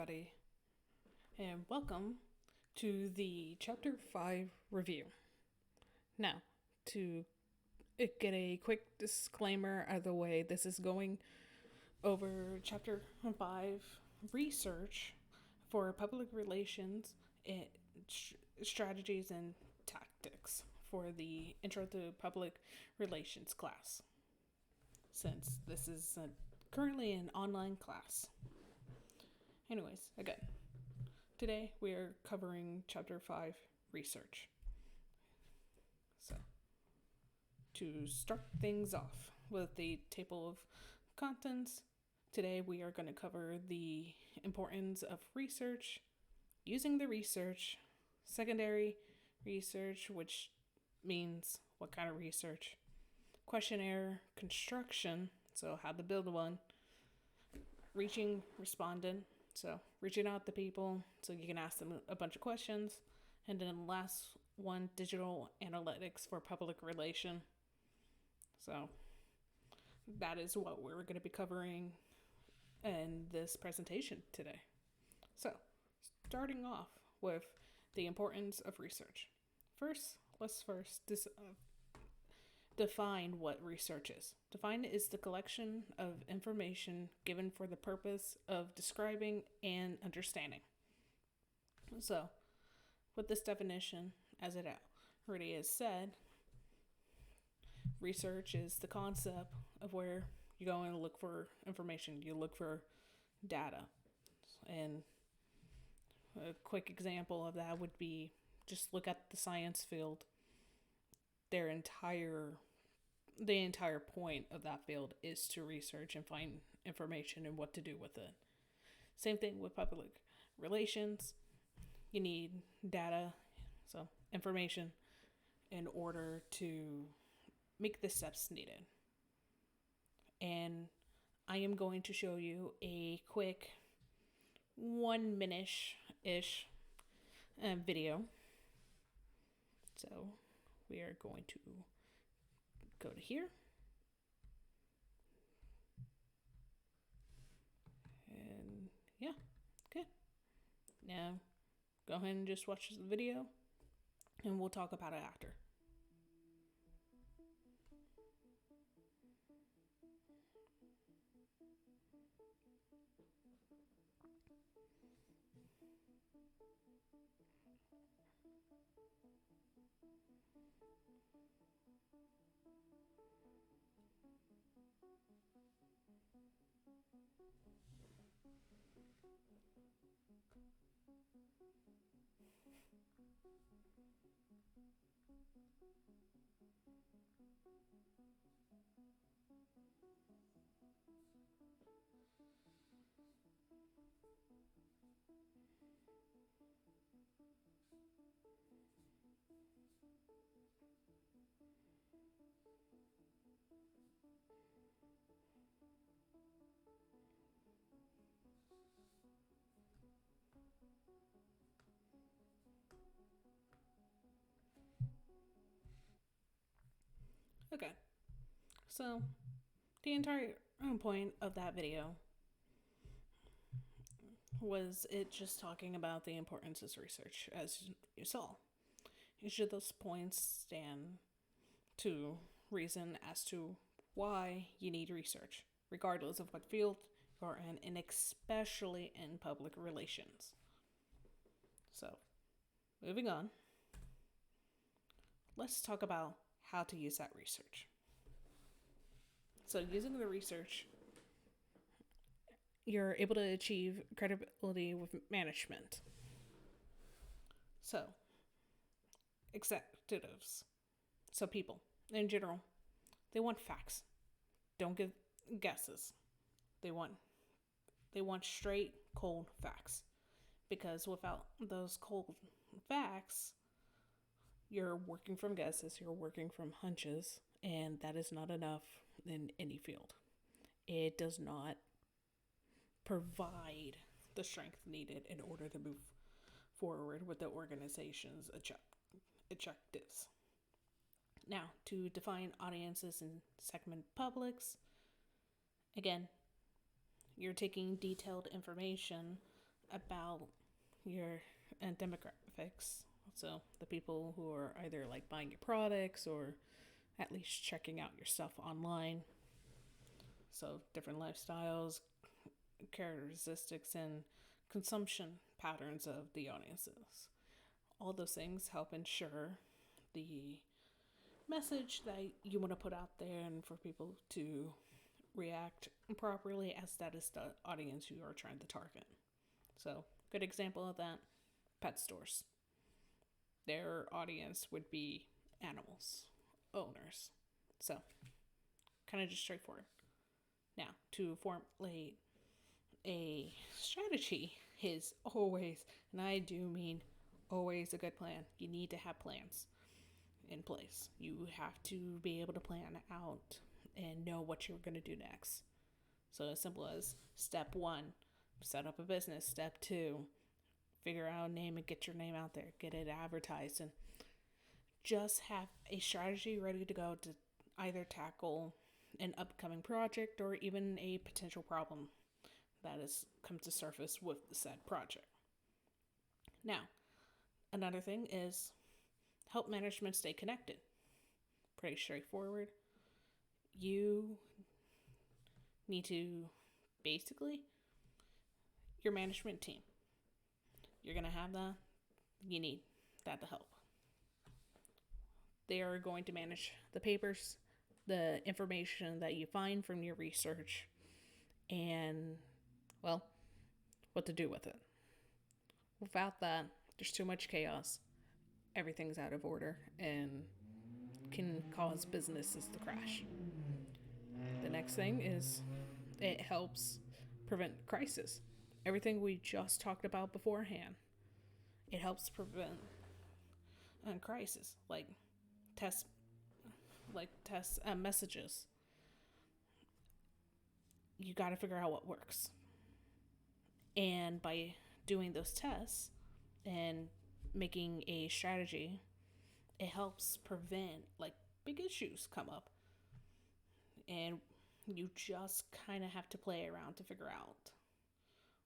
everybody, and welcome to the Chapter 5 review. Now, to get a quick disclaimer out of the way, this is going over Chapter 5 research for public relations and strategies and tactics for the Intro to Public Relations class, since this is currently an online class. Anyways, again, today we are covering Chapter 5 research. So, to start things off with the table of contents, today we are going to cover the importance of research, using the research, secondary research, which means what kind of research, questionnaire construction, so how to build one, reaching respondent, so reaching out to people so you can ask them a bunch of questions. And then the last one, digital analytics for public relation. So that is what we're going to be covering in this presentation today. So starting off with the importance of research. Let's define what research is. Define is the collection of information given for the purpose of describing and understanding. So, with this definition, as it already is said, research is the concept of where you go and look for information, you look for data. And a quick example of that would be just look at the science field. The entire point of that field is to research and find information and what to do with it. Same thing with public relations. You need data, so information, in order to make the steps needed. And I am going to show you a quick 1 minute-ish video. So we are going to go to here. And yeah, okay. Now, go ahead and just watch the video, and we'll talk about it after. Okay, so the entire point of that video was it just talking about the importance of research, as you saw. Each of those points stand to reason as to why you need research, regardless of what field you're in, and especially in public relations. So, moving on, let's talk about how to use that research. So, using the research, you're able to achieve credibility with management. So, executives, so people in general, they want facts. Don't give guesses. They want straight, cold facts. Because without those cold facts, you're working from guesses, you're working from hunches, and that is not enough in any field. It does not provide the strength needed in order to move forward with the organization's objectives. Now, to define audiences and segment publics, again, you're taking detailed information about your demographics. So the people who are either like buying your products or at least checking out your stuff online. So different lifestyles, characteristics, and consumption patterns of the audiences. All those things help ensure the message that you want to put out there and for people to react properly, as that is the audience you are trying to target. So, good example of that, pet stores. Their audience would be animals, owners. So, kind of just straightforward. Now, to formulate a strategy is always, and I do mean always, a good plan. You need to have plans in place. You have to be able to plan out and know what you're going to do next. So, as simple as step one, set up a business. Step two, figure out a name and get your name out there, get it advertised, and just have a strategy ready to go to either tackle an upcoming project or even a potential problem that has come to surface with the said project. Now, another thing is help management stay connected. Pretty straightforward. You need to basically, your management team, you're going to have that. You need that to help. They are going to manage the papers, the information that you find from your research, and, well, what to do with it. Without that, there's too much chaos. Everything's out of order and can cause businesses to crash. The next thing is it helps prevent crisis. Everything we just talked about beforehand. It helps prevent a crisis, like test messages. You got to figure out what works, and by doing those tests and making a strategy, it helps prevent like big issues come up. And you just kind of have to play around to figure out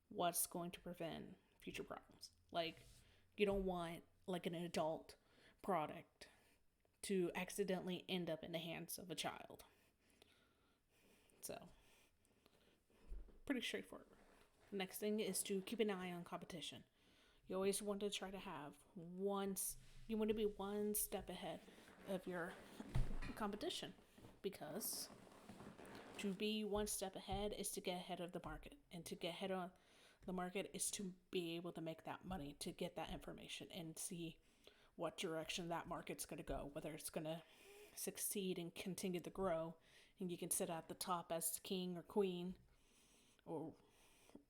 what's going to prevent future problems. Like, you don't want like an adult product to accidentally end up in the hands of a child. So, pretty straightforward. The next thing is to keep an eye on competition. You always want to try to have you want to be one step ahead of your competition, because to be one step ahead is to get ahead of the market, and to get ahead of the market is to be able to make that money, to get that information and see what direction that market's going to go, whether it's going to succeed and continue to grow and you can sit at the top as the king or queen or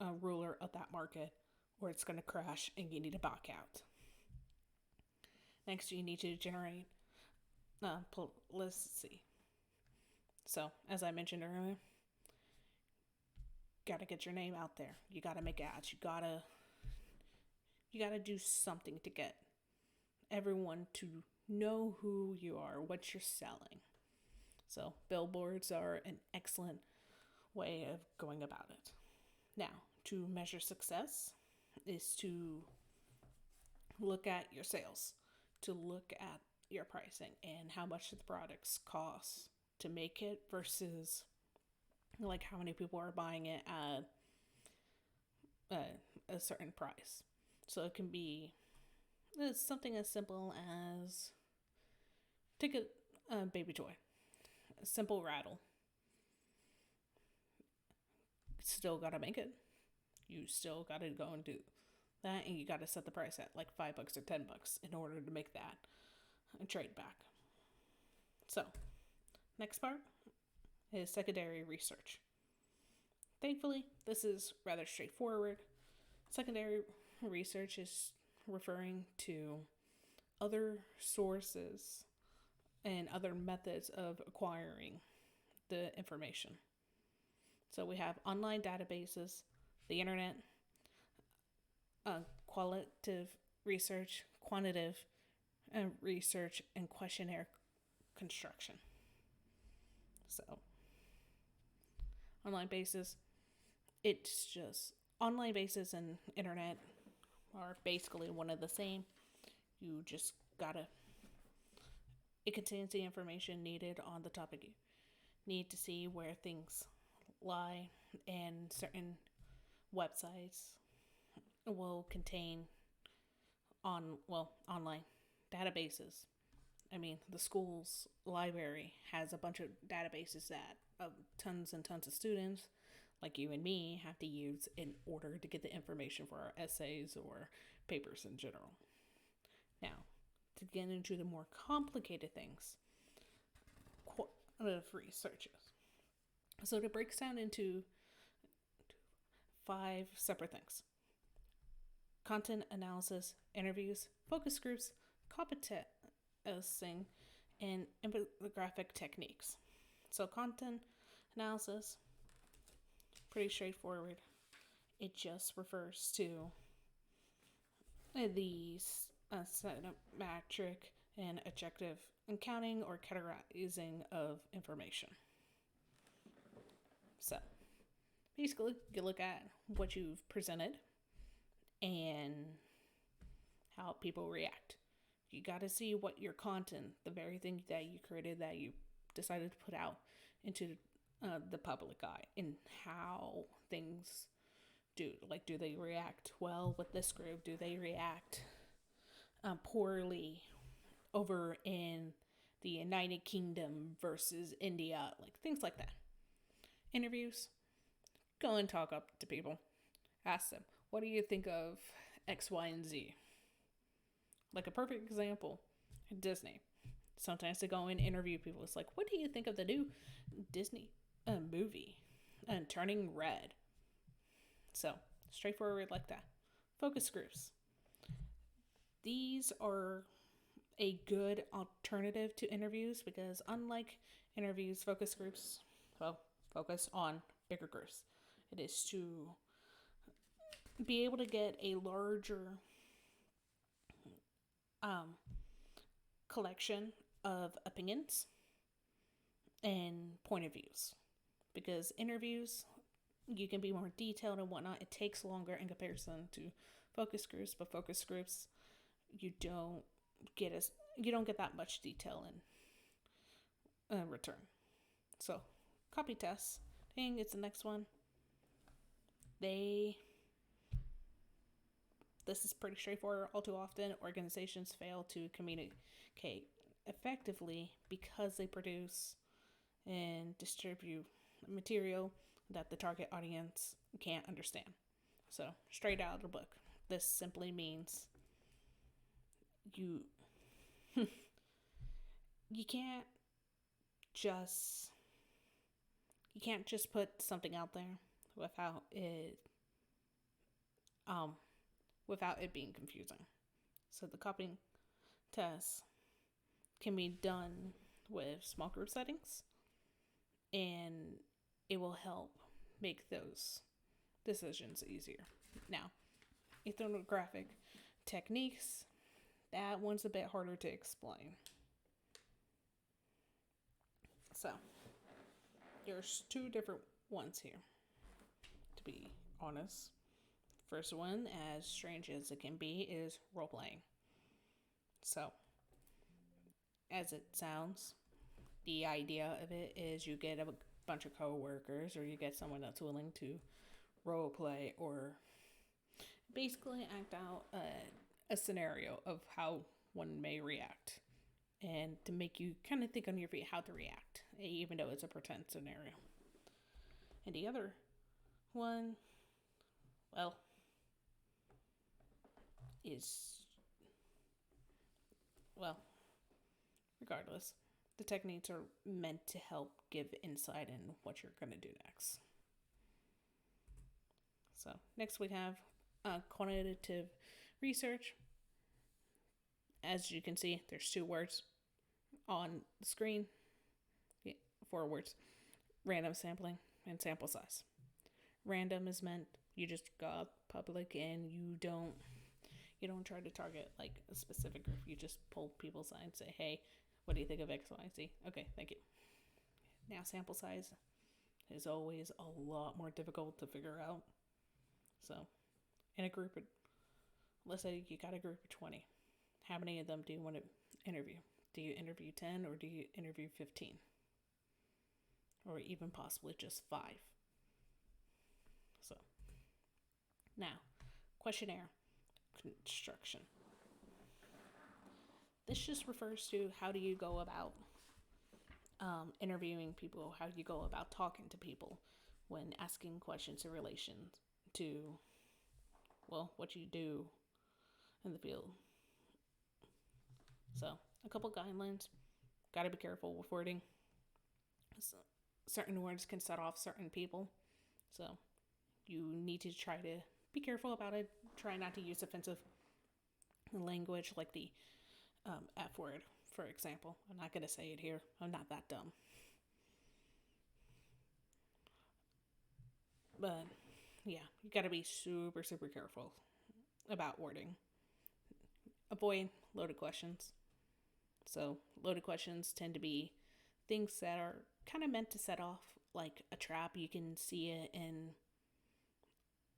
a ruler of that market, or it's going to crash and you need to back out. Next, you need to generate publicity. So, as I mentioned earlier, got to get your name out there. You got to make ads. You got to do something to get everyone to know who you are, what you're selling. So, billboards are an excellent way of going about it. Now, to measure success is to look at your sales, to look at your pricing and how much the products cost to make it versus like how many people are buying it at a certain price. So it can be something as simple as take a baby toy, a simple rattle. Still gotta make it. You still gotta go and do that, and you gotta set the price at like $5 or $10 in order to make that a trade back. So, next part is secondary research. Thankfully, this is rather straightforward. Secondary research is referring to other sources and other methods of acquiring the information. So we have online databases, the internet, qualitative research, quantitative research, and questionnaire construction. So, online basis, it's just online basis and internet are basically one of the same. You just gotta, it contains the information needed on the topic you need to see where things lie, and certain websites will contain online databases. I mean, the school's library has a bunch of databases that tons and tons of students like you and me have to use in order to get the information for our essays or papers in general. Now, to get into the more complicated things, of researches. So it breaks down into 5 separate things: content analysis, interviews, focus groups, competency, and infographic techniques. So content analysis, pretty straightforward. It just refers to the metric and objective accounting or categorizing of information. So basically, you look at what you've presented and how people react. You got to see what your content, the very thing that you created, that you decided to put out into the public eye, and how things do. Like, do they react well with this group? Do they react poorly over in the United Kingdom versus India? Like, things like that. Interviews, go and talk up to people. Ask them, what do you think of X, Y, and Z? Like a perfect example, Disney. Sometimes they go and interview people. It's like, what do you think of the new Disney movie, Turning Red? So, straightforward like that. Focus groups. These are a good alternative to interviews because, unlike interviews, focus groups, focus on bigger groups. It is to be able to get a larger collection of opinions and point of views. Because interviews, you can be more detailed and whatnot. It takes longer in comparison to focus groups, but focus groups, you don't get that much detail in return. So, copy tests. Dang, it's the next one. This is pretty straightforward. All too often, organizations fail to communicate effectively because they produce and distribute material that the target audience can't understand. So, straight out of the book, this simply means you can't just put something out there without it being confusing. So the copying test can be done with small group settings, and it will help make those decisions easier. Now, ethnographic techniques, that one's a bit harder to explain. So, there's 2 different ones here, to be honest. First one, as strange as it can be, is role-playing. So, as it sounds, the idea of it is you get a bunch of co-workers, or you get someone that's willing to role-play or basically act out a scenario of how one may react, and to make you kind of think on your feet how to react, even though it's a pretend scenario. And the other one, regardless, the techniques are meant to help give insight in what you're going to do next. So next we have quantitative research. As you can see, there's 2 words on the screen. 4 words: random sampling and sample size. Random is meant you just go public and you don't try to target like a specific group. You just pull people's side and say, hey, what do you think of X, Y, Z? Okay, thank you. Now, sample size is always a lot more difficult to figure out. So, in a group of, let's say you got a group of 20. How many of them do you want to interview? Do you interview 10 or do you interview 15? Or even possibly just 5? So, now, questionnaire construction. This just refers to how do you go about interviewing people, how do you go about talking to people when asking questions in relation to, well, what you do in the field. So, a couple guidelines. Got to be careful with wording. So, certain words can set off certain people. So, you need to try to be careful about it. Try not to use offensive language like the F word, for example. I'm not going to say it here. I'm not that dumb. But, yeah, you got to be super, super careful about wording. Avoid loaded questions. So, loaded questions tend to be things that are kind of meant to set off like a trap. You can see it in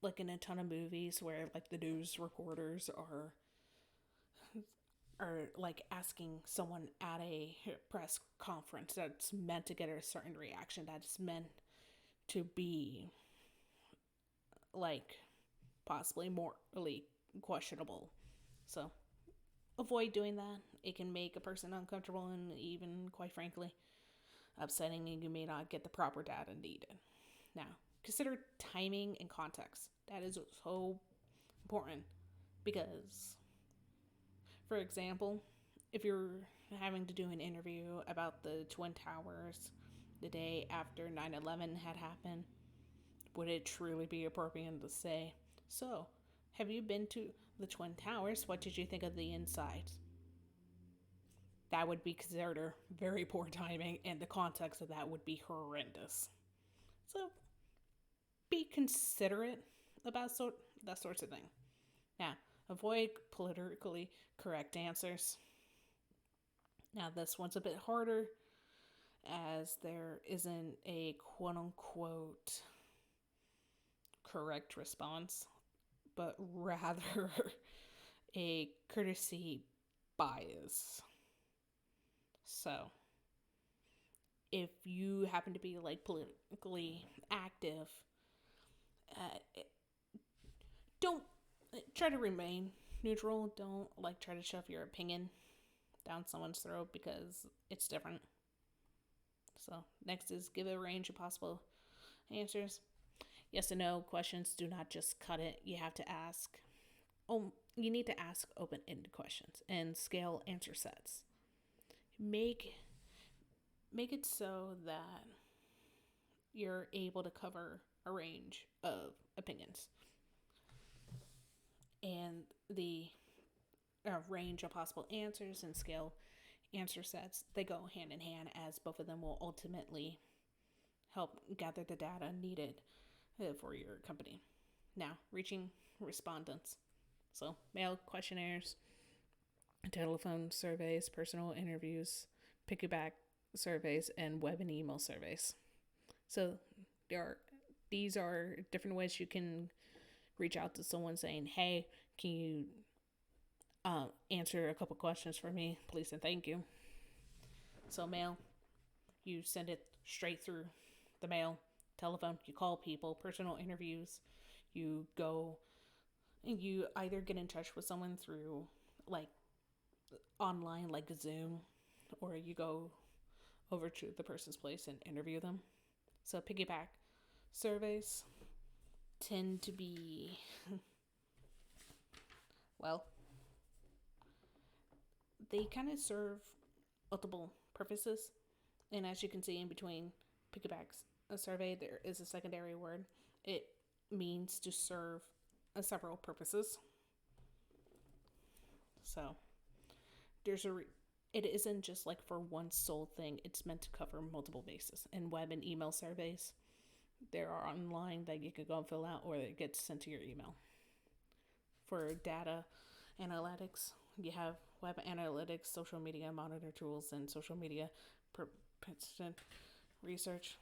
a ton of movies where like the news reporters are like asking someone at a press conference that's meant to get a certain reaction, that's meant to be like possibly morally questionable. So avoid doing that. It can make a person uncomfortable and even, quite frankly, upsetting, and you may not get the proper data needed. Now, consider timing and context. That is so important because, for example, if you're having to do an interview about the Twin Towers the day after 9/11 had happened, would it truly be appropriate to say, so, have you been to the Twin Towers? What did you think of the inside? That would be considered very poor timing, and the context of that would be horrendous. So, be considerate about that sorts of thing. Now, avoid politically correct answers. Now, this one's a bit harder as there isn't a quote unquote correct response, but rather a courtesy bias. So, if you happen to be like politically active, don't try to remain neutral. Don't like try to shove your opinion down someone's throat because it's different. So, next is give a range of possible answers. Yes and no questions do not just cut it. You have to ask. You need to ask open-ended questions and scale answer sets. Make it so that you're able to cover a range of opinions. And the range of possible answers and scale answer sets, they go hand in hand, as both of them will ultimately help gather the data needed for your company. Now, reaching respondents. So, mail questionnaires, telephone surveys, personal interviews, piggyback surveys, and web and email surveys. So, these are different ways you can reach out to someone saying, hey, can you answer a couple questions for me, please and thank you. So mail, you send it straight through the mail. Telephone, you call people. Personal interviews, you go and you either get in touch with someone through like online, like Zoom, or you go over to the person's place and interview them. So piggyback surveys tend to be, well, they kind of serve multiple purposes. And as you can see in between piggybacks a survey, there is a secondary word. It means to serve several purposes. So it isn't just like for one sole thing. It's meant to cover multiple bases. And web and email surveys, there are online that you can go and fill out, or it gets sent to your email. For data analytics, you have web analytics, social media monitor tools, and social media persistent research.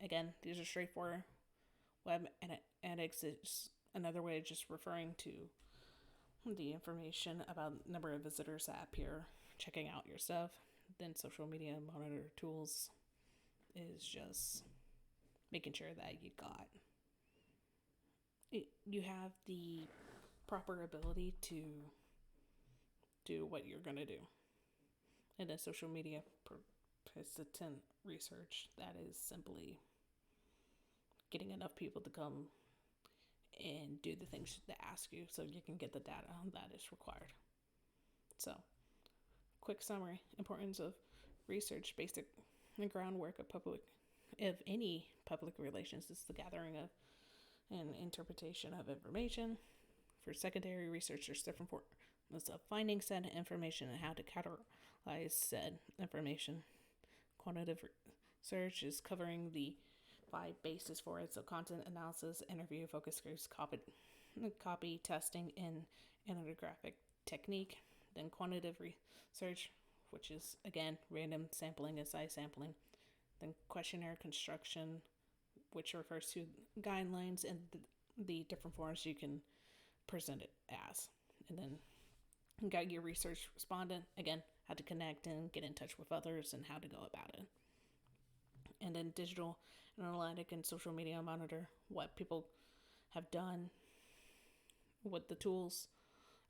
Again, these are straightforward web analytics is another way of just referring to the information about number of visitors that appear checking out your stuff. Then social media monitor tools is just making sure that you have the proper ability to do what you're going to do. And then social media persistent research, that is simply getting enough people to come and do the things they ask you so you can get the data that is required. So, quick summary: importance of research, basic groundwork of any public relations is the gathering of and interpretation of information. For secondary research, there's different forms of finding said information and how to categorize said information. Quantitative research is covering the 5 bases for it: so content analysis, interview, focus groups, copy testing, and ethnographic technique. Then quantitative research, which is again random sampling and size sampling. Then questionnaire construction, which refers to guidelines and the different forms you can present it as. And then you got your research respondent, again, how to connect and get in touch with others and how to go about it. And then digital analytic and social media monitor, what people have done with the tools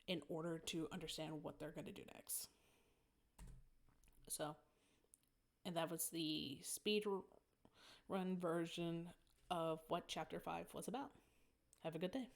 in order to understand what they're going to do next. So, and that was the speed run version of what Chapter 5 was about. Have a good day.